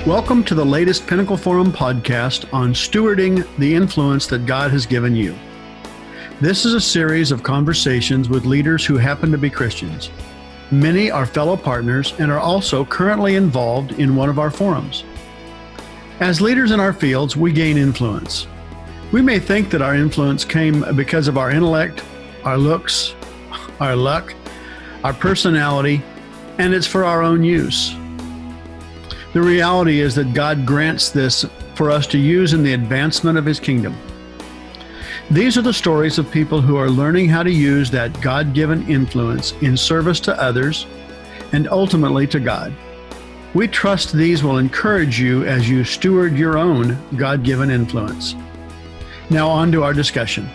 Welcome to the latest Pinnacle Forum podcast on stewarding the influence that God has given you. This is a series of conversations with leaders who happen to be Christians. Many are fellow partners and are also currently involved in one of our forums. As leaders in our fields, we gain influence. We may think that our influence came because of our intellect, our looks, our luck, our personality, and it's for our own use. The reality is that God grants this for us to use in the advancement of His kingdom. These are the stories of people who are learning how to use that God-given influence in service to others and ultimately to God. We trust these will encourage you as you steward your own God-given influence. Now on to our discussion.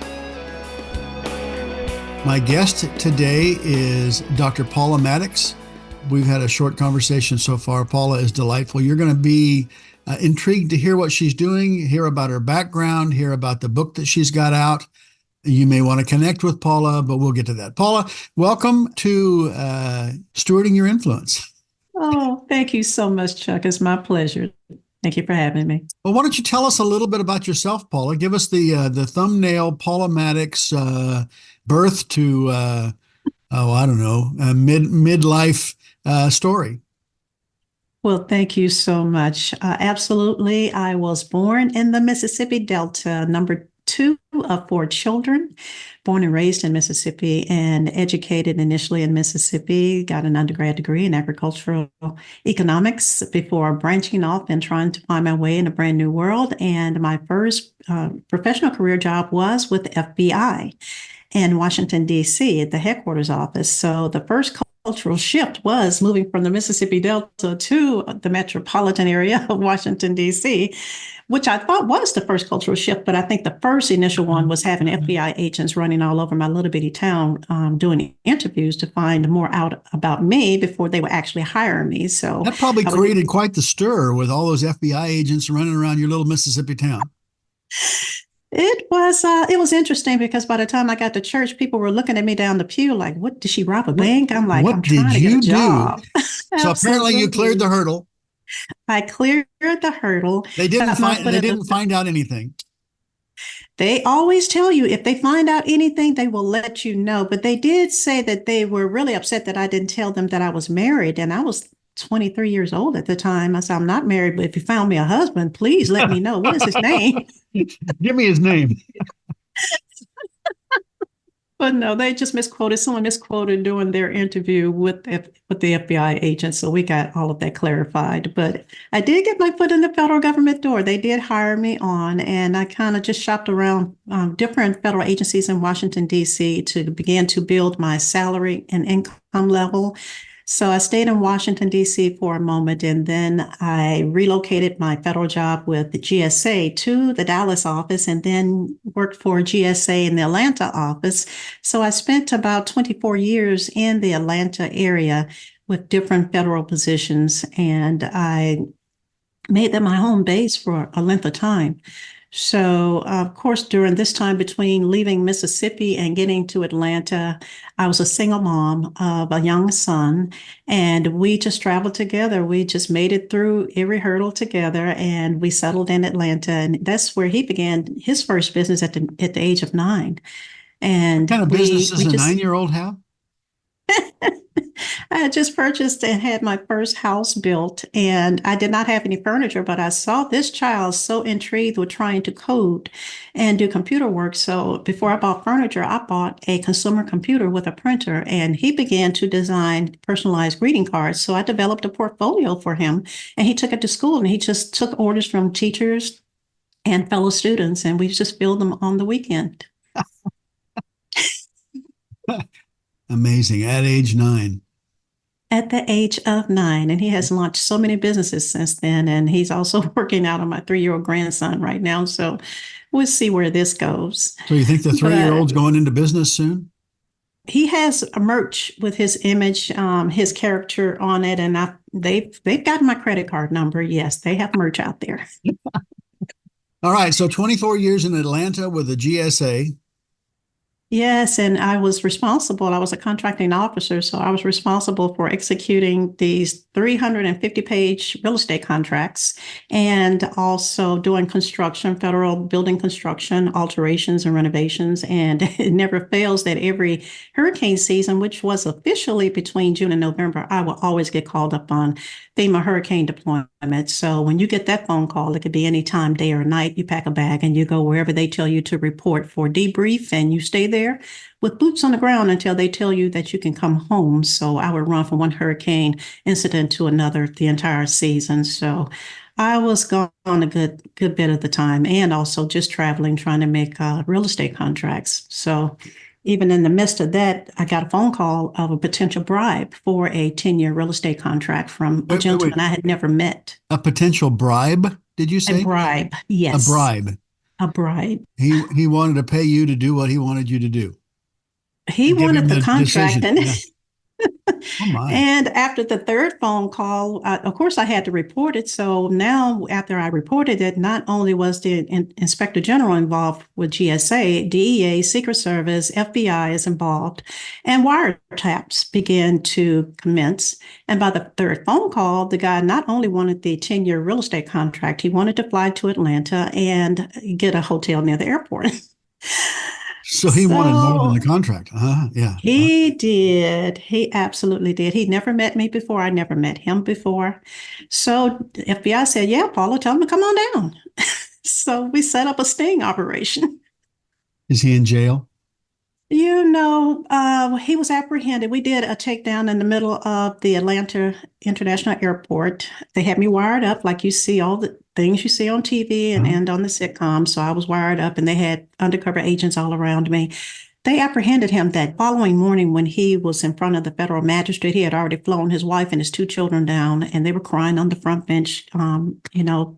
My guest today is Dr. Paula Maddox. We've had a short conversation so far. Paula is delightful. You're going to be intrigued to hear what she's doing, hear about her background, hear about the book that she's got out. You may want to connect with Paula, but we'll get to that. Paula, welcome to Stewarding Your Influence. Oh, thank you so much, Chuck. It's my pleasure. Thank you for having me. Well, why don't you tell us a little bit about yourself, Paula? Give us the thumbnail, Paula Maddox, birth to, midlife story. Well, thank you so much. Absolutely. I was born in the Mississippi Delta, number 2 of 4 children, born and raised in Mississippi and educated initially in Mississippi, got an undergrad degree in agricultural economics before branching off and trying to find my way in a brand new world. And my first professional career job was with the FBI in Washington, D.C. at the headquarters office. So the first cultural shift was moving from the Mississippi Delta to the metropolitan area of Washington, D.C., which I thought was the first cultural shift. But I think the first initial one was having FBI agents running all over my little bitty town doing interviews to find more out about me before they would actually hire me. So that probably created quite the stir with all those FBI agents running around your little Mississippi town. It was interesting because by the time I got to church, people were looking at me down the pew like, what, did she rob a bank? I'm like, I'm trying to get a job. So apparently you cleared the hurdle. I cleared the hurdle. They didn't find out anything. They always tell you if they find out anything, they will let you know. But they did say that they were really upset that I didn't tell them that I was married. And I was 23 years old at the time. I said, I'm not married, but if you found me a husband, please let me know. What is his name? Give me his name. But no, they just misquoted. Someone misquoted during their interview with the FBI agent. So we got all of that clarified. But I did get my foot in the federal government door. They did hire me on, and I kind of just shopped around different federal agencies in Washington, D.C. to begin to build my salary and income level. So I stayed in Washington, D.C. for a moment, and then I relocated my federal job with the GSA to the Dallas office and then worked for GSA in the Atlanta office. So I spent about 24 years in the Atlanta area with different federal positions, and I made that my home base for a length of time. So, of course, during this time between leaving Mississippi and getting to Atlanta, I was a single mom of a young son, and we just traveled together. We just made it through every hurdle together, and we settled in Atlanta. And that's where he began his first business at the age of 9. And what kind of business does a 9-year-old have? I had just purchased and had my first house built, and I did not have any furniture, but I saw this child so intrigued with trying to code and do computer work. So before I bought furniture, I bought a consumer computer with a printer, and he began to design personalized greeting cards. So I developed a portfolio for him, and he took it to school, and he just took orders from teachers and fellow students, and we just filled them on the weekend. Amazing. At age 9. At the age of 9. And he has launched so many businesses since then. And he's also working out on my 3-year-old grandson right now. So we'll see where this goes. So you think the 3-year-old's going into business soon? He has a merch with his image, his character on it. And they've got my credit card number. Yes, they have merch out there. All right. So 24 years in Atlanta with the GSA. Yes, and I was responsible. I was a contracting officer, so I was responsible for executing these 350-page real estate contracts and also doing construction, federal building construction, alterations and renovations. And it never fails that every hurricane season, which was officially between June and November, I will always get called up on FEMA hurricane deployment. So when you get that phone call, it could be any time, day or night. You pack a bag and you go wherever they tell you to report for debrief, and you stay there with boots on the ground until they tell you that you can come home. So I would run from one hurricane incident to another the entire season. So I was gone a good bit of the time, and also just traveling, trying to make real estate contracts. So even in the midst of that, I got a phone call of a potential bribe for a 10-year real estate contract from a gentleman I had never met. A potential bribe, did you say? A bribe, A yes. bribe. A bribe. He wanted to pay you to do what he wanted you to do. He wanted the contract, and Yeah. Oh my. And after the third phone call, of course, I had to report it. So now, after I reported it, not only was the Inspector General involved with GSA, DEA, Secret Service, FBI is involved, and wiretaps began to commence. And by the third phone call, the guy not only wanted the 10-year real estate contract, he wanted to fly to Atlanta and get a hotel near the airport. So he wanted more than the contract. Yeah. He did. He absolutely did. He never met me before. I never met him before. So the FBI said, yeah, Paula, tell him to come on down. So we set up a sting operation. Is he in jail? He was apprehended. We did a takedown in the middle of the Atlanta International Airport. They had me wired up like you see all the things you see on TV and on the sitcom. So I was wired up, and they had undercover agents all around me. They apprehended him that following morning when he was in front of the federal magistrate. He had already flown his wife and his two children down, and they were crying on the front bench,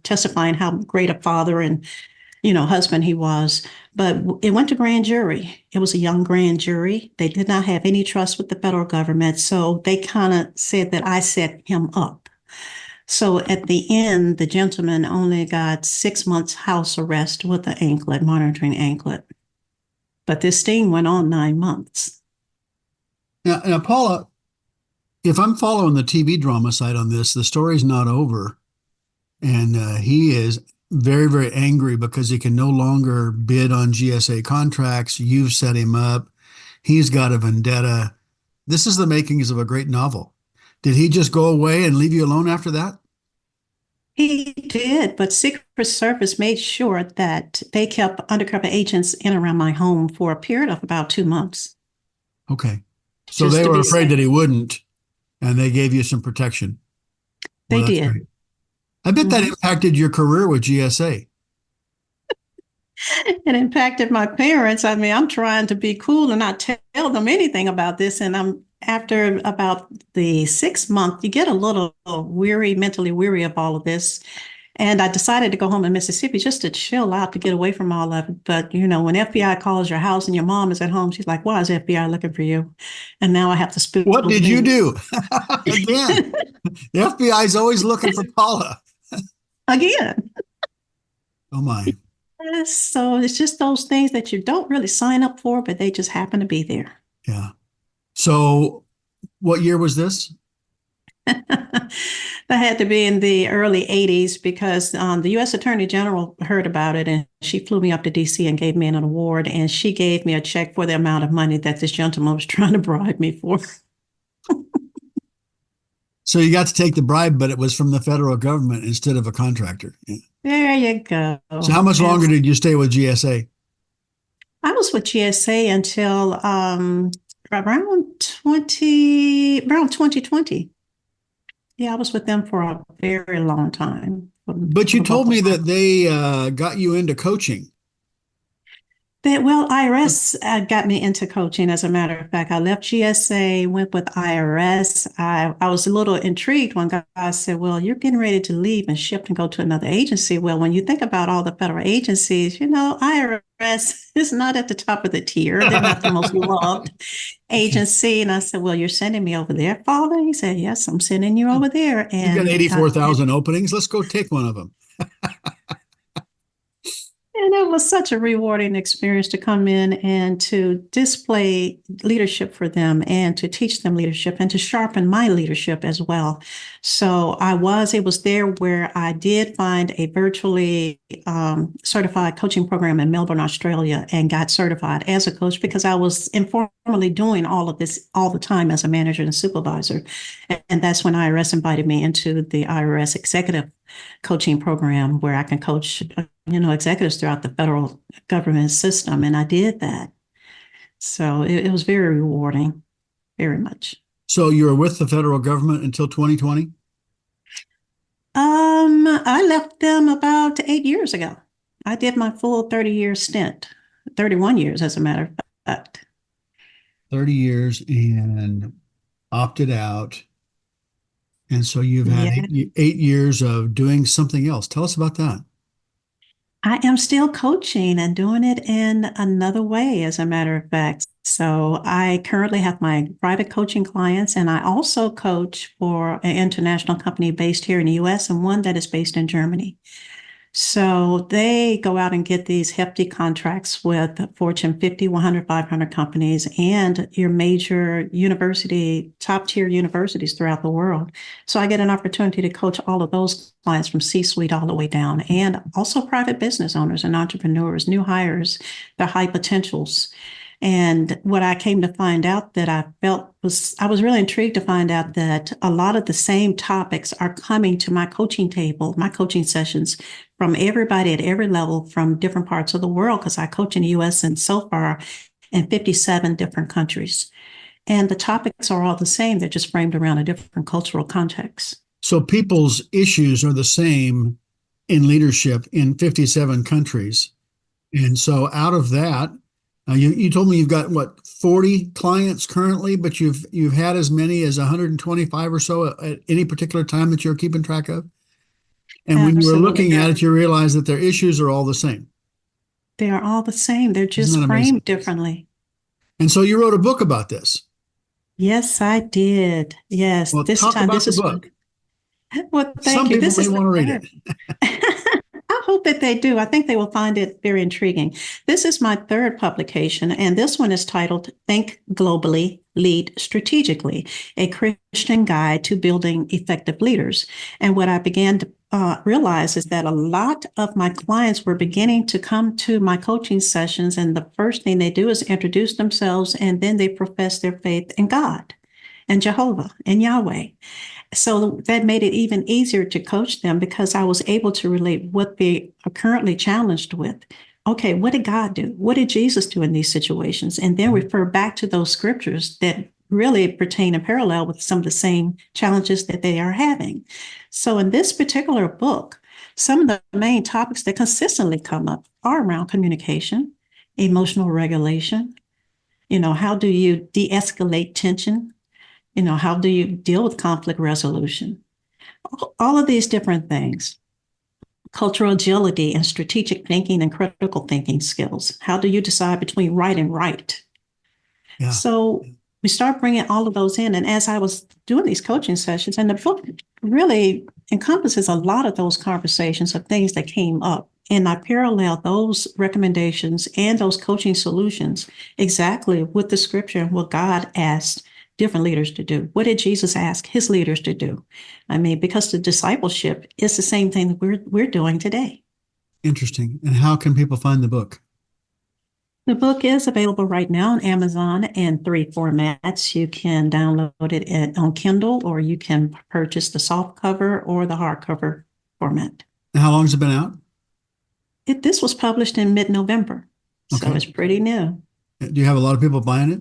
testifying how great a father and husband he was. But it went to grand jury. It was a young grand jury. They did not have any trust with the federal government. So they kind of said that I set him up. So at the end, the gentleman only got 6 months house arrest with an anklet, monitoring anklet. But this sting went on 9 months. Now, Paula, if I'm following the TV drama side on this, the story's not over. And he is very, very angry because he can no longer bid on GSA contracts. You've set him up. He's got a vendetta. This is the makings of a great novel. Did he just go away and leave you alone after that? He did, but Secret Service made sure that they kept undercover agents in around my home for a period of about 2 months. Okay. So they were afraid that he wouldn't, and they gave you some protection. They did. Great. I bet that impacted your career with GSA. It impacted my parents. I mean, I'm trying to be cool and not tell them anything about this. And after about the 6th month, you get a little weary, mentally weary of all of this. And I decided to go home in Mississippi just to chill out, to get away from all of it. But, when FBI calls your house and your mom is at home, she's like, why is FBI looking for you? And now I have to spill. What did you do? Again, the FBI is always looking for Paula. Again. Oh, my. So it's just those things that you don't really sign up for, but they just happen to be there. Yeah. So what year was this? That had to be in the early 80s because the U.S. Attorney General heard about it, and she flew me up to D.C. and gave me an award, and she gave me a check for the amount of money that this gentleman was trying to bribe me for. So you got to take the bribe, but it was from the federal government instead of a contractor. Yeah. There you go. So how much longer did you stay with GSA? I was with GSA until around 2020. Yeah, I was with them for a very long time. But you told me that they got you into coaching. IRS got me into coaching. As a matter of fact, I left GSA, went with IRS. I was a little intrigued when guys said, well, you're getting ready to leave and shift and go to another agency. Well, when you think about all the federal agencies, IRS is not at the top of the tier. They're not the most loved agency. And I said, well, you're sending me over there, Father? He said, yes, I'm sending you over there. And you got 84,000 openings. Let's go take one of them. And it was such a rewarding experience to come in and to display leadership for them and to teach them leadership and to sharpen my leadership as well. So it was there where I did find a virtually certified coaching program in Melbourne, Australia, and got certified as a coach because I was informally doing all of this all the time as a manager and supervisor. And that's when IRS invited me into the IRS executive coaching program where I can coach executives throughout the federal government system. And I did that. So it was very rewarding, very much. So you were with the federal government until 2020? I left them about 8 years ago. I did my full 30-year stint, 31 years, as a matter of fact. 30 years and opted out. And so you've had 8 years of doing something else. Tell us about that. I am still coaching and doing it in another way, as a matter of fact. So I currently have my private coaching clients, and I also coach for an international company based here in the US and one that is based in Germany. So they go out and get these hefty contracts with Fortune 50, 100, 500 companies and your major top tier universities throughout the world. So I get an opportunity to coach all of those clients from C-suite all the way down, and also private business owners and entrepreneurs, new hires, the high potentials. And what I came to find out that I was really intrigued to find out that a lot of the same topics are coming to my coaching table, my coaching sessions, from everybody at every level from different parts of the world, because I coach in the US and so far in 57 different countries. And the topics are all the same. They're just framed around a different cultural context. So people's issues are the same in leadership in 57 countries. And so out of that, you told me you've got 40 clients currently, but you've had as many as 125 or so at any particular time that you're keeping track of. And when you were looking at it, you realized that their issues are all the same. They are all the same. They're just framed differently. And so you wrote a book about this. Yes, I did. Yes. Well, talk about the book. Well, thank you. Some people may want to read it. I hope that they do. I think they will find it very intriguing. This is my third publication, and this one is titled Think Globally, Lead Strategically, a Christian Guide to Building Effective Leaders. And what I began to realize is that a lot of my clients were beginning to come to my coaching sessions, and the first thing they do is introduce themselves, and then they profess their faith in God and Jehovah and Yahweh. So that made it even easier to coach them because I was able to relate what they are currently challenged with. Okay, what did God do? What did Jesus do in these situations? And then refer back to those scriptures that really pertain and parallel with some of the same challenges that they are having. So in this particular book, some of the main topics that consistently come up are around communication, emotional regulation. How do you de-escalate tension? How do you deal with conflict resolution? All of these different things. Cultural agility and strategic thinking and critical thinking skills. How do you decide between right and right? Yeah. So we start bringing all of those in. And as I was doing these coaching sessions, and the book really encompasses a lot of those conversations of things that came up. And I parallel those recommendations and those coaching solutions exactly with the scripture and what God asked different leaders to do. What did Jesus ask his leaders to do? Because the discipleship is the same thing that we're doing today. Interesting. And how can people find the book? The book is available right now on Amazon in 3 formats. You can download it on Kindle, or you can purchase the soft cover or the hardcover format. And how long has it been out? This was published in mid-November, so it's pretty new. Do you have a lot of people buying it?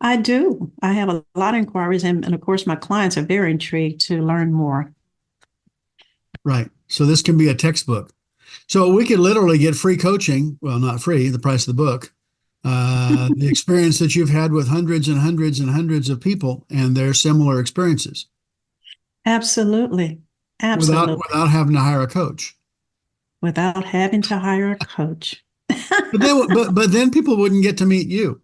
I do. I have a lot of inquiries, and of course, my clients are very intrigued to learn more. Right. So this can be a textbook. So we could literally get free coaching. Well, not free, the price of the book. The experience that you've had with hundreds and hundreds and hundreds of people and their similar experiences. Absolutely. Absolutely. Without having to hire a coach. Without having to hire a coach. but then people wouldn't get to meet you.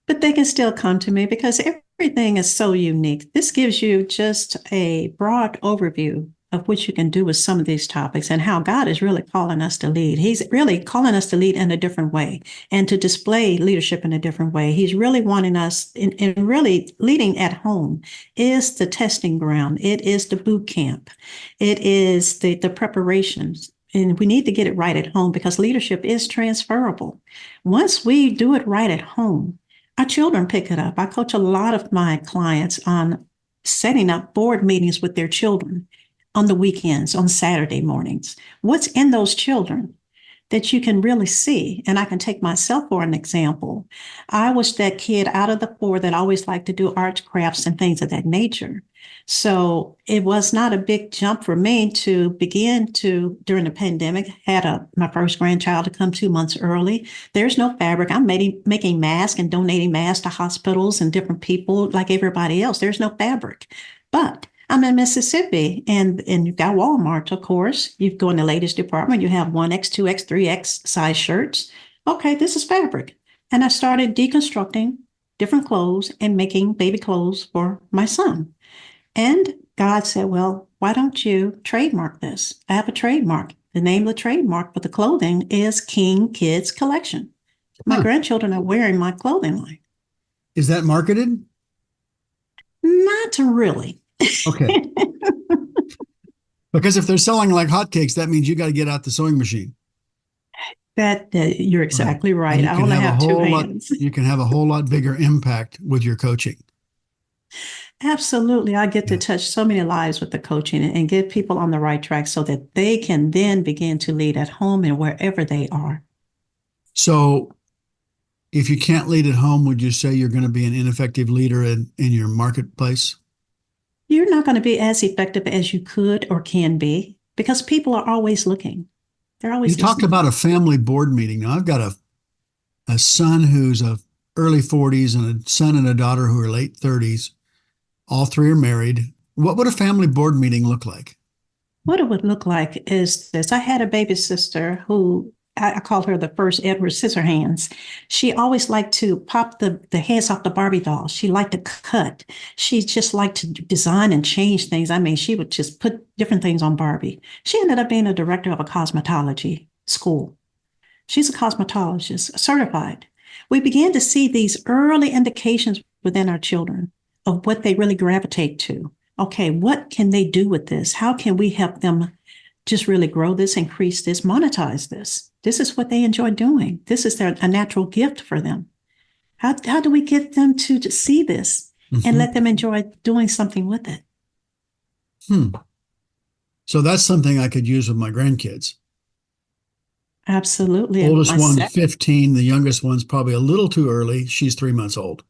But they can still come to me because everything is so unique. This gives you just a broad overview of what you can do with some of these topics and how God is really calling us to lead. He's really calling us to lead in a different way and to display leadership in a different way. He's really wanting us in really leading at home is the testing ground. It is the boot camp. It is the preparations. And we need to get it right at home because leadership is transferable. Once we do it right at home, our children pick it up. I coach a lot of my clients on setting up board meetings with their children on the weekends, on Saturday mornings. What's in those children that you can really see? And I can take myself for an example. I was that kid out of the four that always liked to do arts, crafts, and things of that nature. So it was not a big jump for me to begin to, during the pandemic, had my first grandchild to come 2 months early. There's no fabric. I'm making masks and donating masks to hospitals and different people like everybody else. There's no fabric. But I'm in Mississippi and you've got Walmart, of course. You go in the ladies department, you have 1X, 2X, 3X size shirts. Okay, this is fabric. And I started deconstructing different clothes and making baby clothes for my son. And God said, well, why don't you trademark this? I have a trademark. The name of the trademark for the clothing is King Kids Collection. My grandchildren are wearing my clothing line. Is that marketed? Not really. Okay. Because if they're selling like hotcakes, that means you got to get out the sewing machine. That you're exactly right. I only have two hands. You can have a whole lot bigger impact with your coaching. Absolutely. I get to touch so many lives with the coaching and get people on the right track so that they can then begin to lead at home and wherever they are. So if you can't lead at home, would you say you're going to be an ineffective leader in your marketplace? You're not going to be as effective as you could or can be because people are always looking. They're always listening. Talked about a family board meeting. Now, I've got a son who's early 40s and a son and a daughter who are late 30s. All three are married. What would a family board meeting look like? What it would look like is this. I had a baby sister who I called her the first Edward Scissorhands. She always liked to pop the heads off the Barbie dolls. She liked to cut. She just liked to design and change things. I mean, she would just put different things on Barbie. She ended up being a director of a cosmetology school. She's a cosmetologist, certified. We began to see these early indications within our children of what they really gravitate to. Okay, what can they do with this? How can we help them just really grow this, increase this, monetize this? This is what they enjoy doing. This is a natural gift for them. How do we get them to see this and let them enjoy doing something with it? So that's something I could use with my grandkids. Absolutely. Oldest one's 15. The youngest one's probably a little too early. She's 3 months old.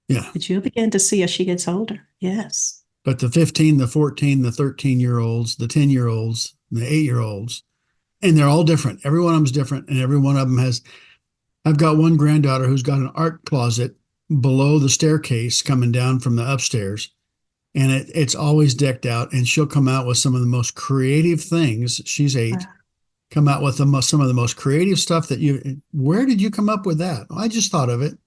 Yeah. But you'll begin to see as she gets older. Yes. But the 15, the 14, the 13-year-olds, the 10-year-olds, the 8-year-olds, and they're all different. Every one of them's different. And every one of them I've got one granddaughter who's got an art closet below the staircase coming down from the upstairs. And it's always decked out. And she'll come out with some of the most creative things. She's 8. Wow. Come out with some of the most creative stuff where did you come up with that? Well, I just thought of it.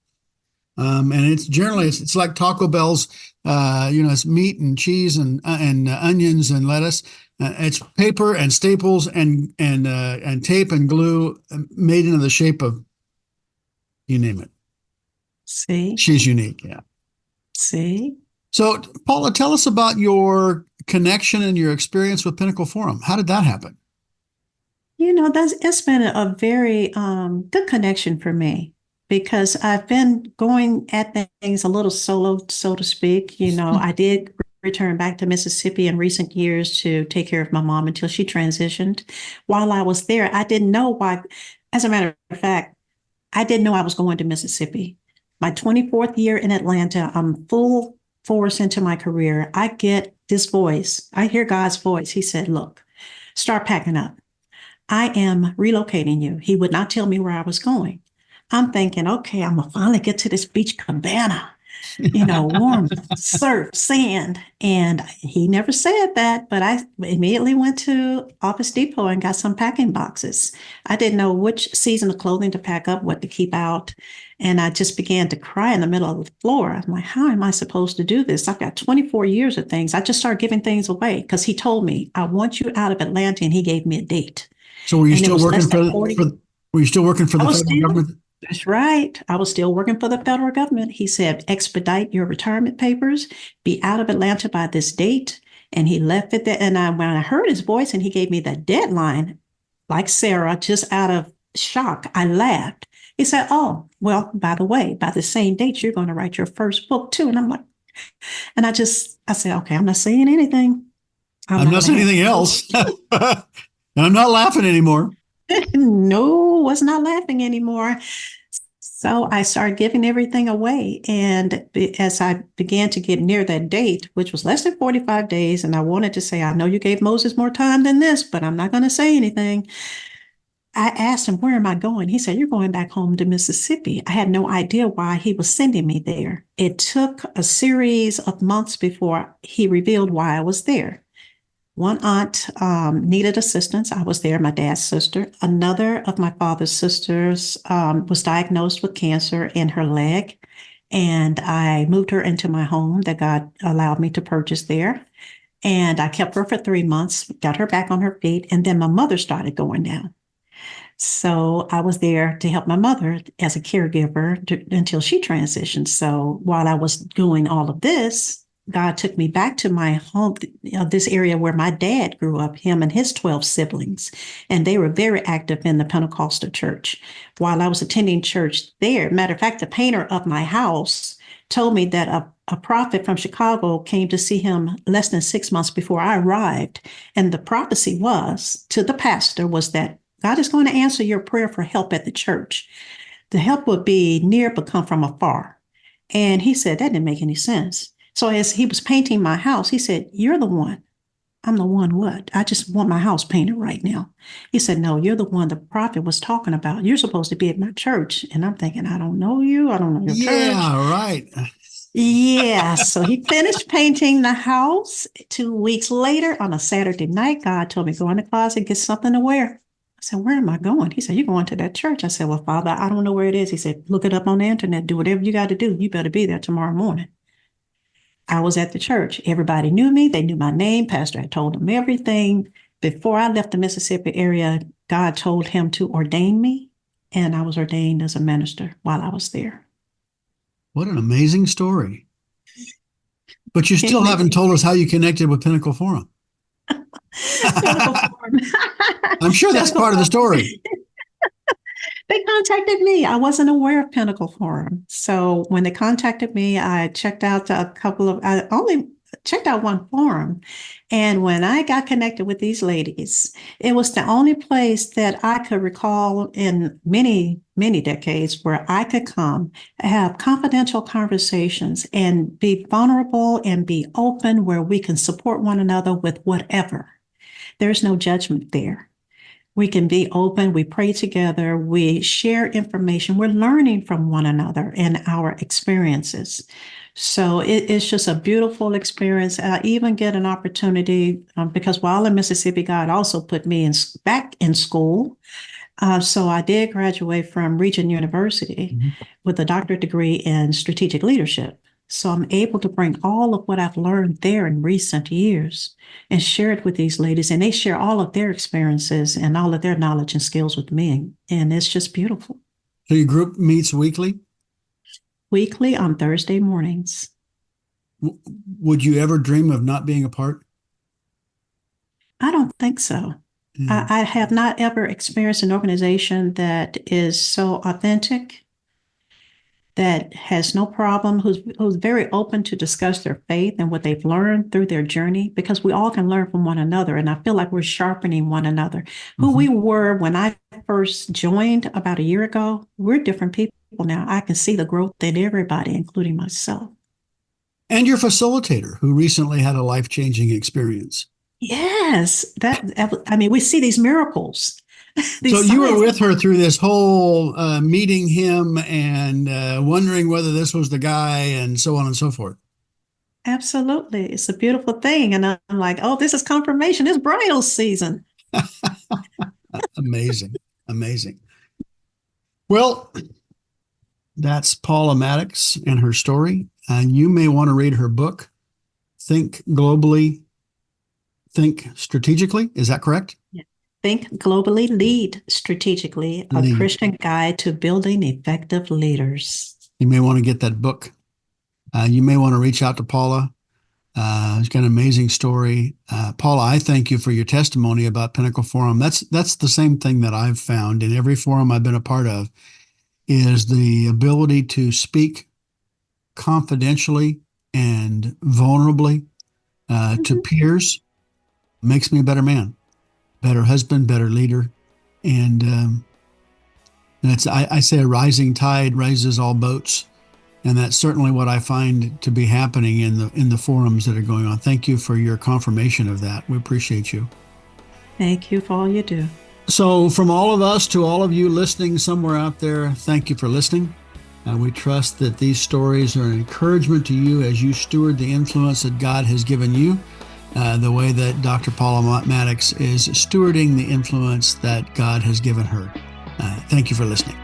And it's generally, it's like Taco Bell's, it's meat and cheese and onions and lettuce. It's paper and staples and tape and glue made into the shape of, you name it. See? She's unique. Yeah. See? So Paula, tell us about your connection and your experience with Pinnacle Forum. How did that happen? It's been a very good connection for me. Because I've been going at things a little solo, so to speak. I did return back to Mississippi in recent years to take care of my mom until she transitioned. While I was there, I didn't know why. As a matter of fact, I didn't know I was going to Mississippi. My 24th year in Atlanta, I'm full force into my career. I get this voice. I hear God's voice. He said, look, start packing up. I am relocating you. He would not tell me where I was going. I'm thinking, okay, I'm going to finally get to this beach cabana. warm surf, sand. And he never said that, but I immediately went to Office Depot and got some packing boxes. I didn't know which season of clothing to pack up, what to keep out. And I just began to cry in the middle of the floor. I'm like, how am I supposed to do this? I've got 24 years of things. I just started giving things away because he told me, I want you out of Atlanta. And he gave me a date. So were you And it still was working less than 40. were you still working for the federal government? That's right. I was still working for the federal government. He said, expedite your retirement papers, be out of Atlanta by this date. And he left it there. And when I heard his voice and he gave me that deadline, like Sarah, just out of shock, I laughed. He said, oh, well, by the way, by the same date, you're going to write your first book too. And I'm like, and I said, okay, I'm not saying anything. I'm not saying anything else. And I'm not laughing anymore. No, was not laughing anymore. So I started giving everything away. And as I began to get near that date, which was less than 45 days, and I wanted to say, I know you gave Moses more time than this, but I'm not going to say anything. I asked him, where am I going? He said, you're going back home to Mississippi. I had no idea why he was sending me there. It took a series of months before he revealed why I was there. One aunt needed assistance. I was there, my dad's sister. Another of my father's sisters was diagnosed with cancer in her leg. And I moved her into my home that God allowed me to purchase there. And I kept her for 3 months, got her back on her feet. And then my mother started going down. So I was there to help my mother as a caregiver until she transitioned. So while I was doing all of this, God took me back to my home, this area where my dad grew up, him and his 12 siblings, and they were very active in the Pentecostal church. While I was attending church there, matter of fact, the painter of my house told me that a prophet from Chicago came to see him less than 6 months before I arrived. And the prophecy was to the pastor was that God is going to answer your prayer for help at the church. The help would be near but come from afar. And he said, that didn't make any sense. So as he was painting my house, he said, you're the one. I'm the one what? I just want my house painted right now. He said, no, you're the one the prophet was talking about. You're supposed to be at my church. And I'm thinking, I don't know you. I don't know your church. Yeah, right. Yeah. So he finished painting the house. 2 weeks later, on a Saturday night, God told me, go in the closet, get something to wear. I said, where am I going? He said, you're going to that church. I said, well, Father, I don't know where it is. He said, look it up on the internet. Do whatever you got to do. You better be there tomorrow morning. I was at the church. Everybody knew me. They knew my name. Pastor had told them everything. Before I left the Mississippi area, God told him to ordain me, and I was ordained as a minister while I was there. What an amazing story. But you still haven't told us how you connected with Pinnacle Forum. Pinnacle Forum. I'm sure that's part of the story. They contacted me. I wasn't aware of Pinnacle Forum. So when they contacted me, I checked out I only checked out one forum. And when I got connected with these ladies, it was the only place that I could recall in many, many decades where I could come, have confidential conversations and be vulnerable and be open, where we can support one another with whatever. There's no judgment there. We can be open. We pray together. We share information. We're learning from one another and our experiences. So it's just a beautiful experience. I even get an opportunity because while in Mississippi, God also put me back in school. So I did graduate from Regent University with a doctorate degree in strategic leadership. So I'm able to bring all of what I've learned there in recent years and share it with these ladies. And they share all of their experiences and all of their knowledge and skills with me. And it's just beautiful. So your group meets weekly? Weekly on Thursday mornings. Would you ever dream of not being a part? I don't think so. I have not ever experienced an organization that is so authentic, that has no problem, who's very open to discuss their faith and what they've learned through their journey, because we all can learn from one another. And I feel like we're sharpening one another. Who we were when I first joined about a year ago, we're different people now. I can see the growth in everybody, including myself. And your facilitator, who recently had a life-changing experience. Yes, I mean, we see these miracles. So These you were signs. with her through this whole meeting him and wondering whether this was the guy and so on and so forth. Absolutely. It's a beautiful thing. And I'm like, oh, this is confirmation. It's bridal season. Amazing. Amazing. Well, that's Paula Maddox and her story. You may want to read her book, Think Globally, Think Strategically. Is that correct? Yeah. Think globally, lead strategically, a Lead. Christian guide to building effective leaders. You may want to get that book. You may want to reach out to Paula. She's got an amazing story. Paula, I thank you for your testimony about Pinnacle Forum. That's the same thing that I've found in every forum I've been a part of, is the ability to speak confidentially and vulnerably to peers makes me a better man, better husband, better leader. And I say a rising tide raises all boats. And that's certainly what I find to be happening in the forums that are going on. Thank you for your confirmation of that. We appreciate you. Thank you for all you do. So from all of us to all of you listening somewhere out there, thank you for listening. We trust that these stories are an encouragement to you as you steward the influence that God has given you, the way that Dr. Paula Maddox is stewarding the influence that God has given her. Thank you for listening.